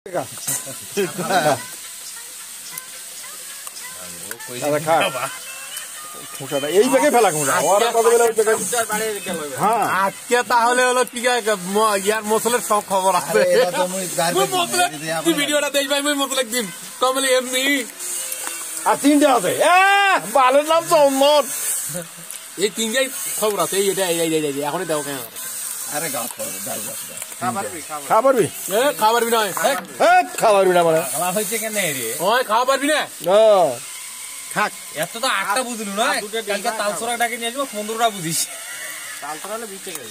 এই জায়গায় ফেলা আজকে তাহলে হলো ঠিক আছে ইয়ার মসলের সব খবর আছে ভিডিওটা দেখবাই মসলে দিন কমলে এমনি আর তিনটে আছে বালের নাম চন্দন এই তিনটাই খবর আছে এখনই দেখো কেন খাবারবি না মানে খাওয়া পারবি না থাক এত তো 8টা বুঝলু না কালকে তালসরা ডাকে নিয়ে আসবো 15টা বুঝিস তালসরা হলে 20 টাকা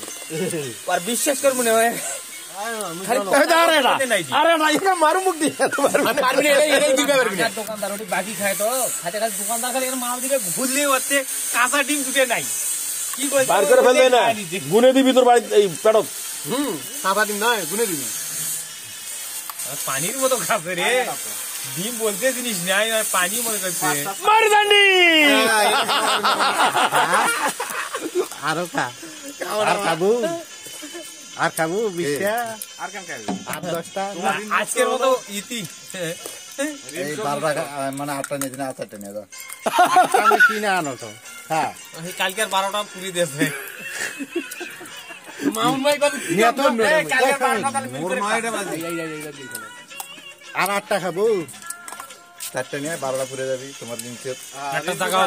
আর বিশ্বাস করবো না দোকানদার বাকি খায় তো খাতে খাতে দোকানদার খালি মাল দিবে ভুললে হচ্ছে কাঁচা ডিম দুটো নাই কি করে ফেলবে না গুনে দিবি তোর বাড়ি এই পেটত কাঁচা ডিম নয় গুনে দিবি পানির মতো খাবে রে ডিম বলতে জিনিস নাই পানি মনে করছে আরো খাবো আর খাবো 20টা আর কেন খাবি 8-10টা আজকের মতো ইতি এই 12টা মানে 8টা নিয়ে না 8টা নিয়ে দাও আমি কিনে আনো তো হ্যাঁ কালকে 12টা পুরি দেবে মাউন ভাই কত কালকে 12টা তাহলে মোর 9টা বাজে আর 8টা খাবো 4টা নিয়ে 12টা পুরে যাবি তোমার দিন একটা জায়গা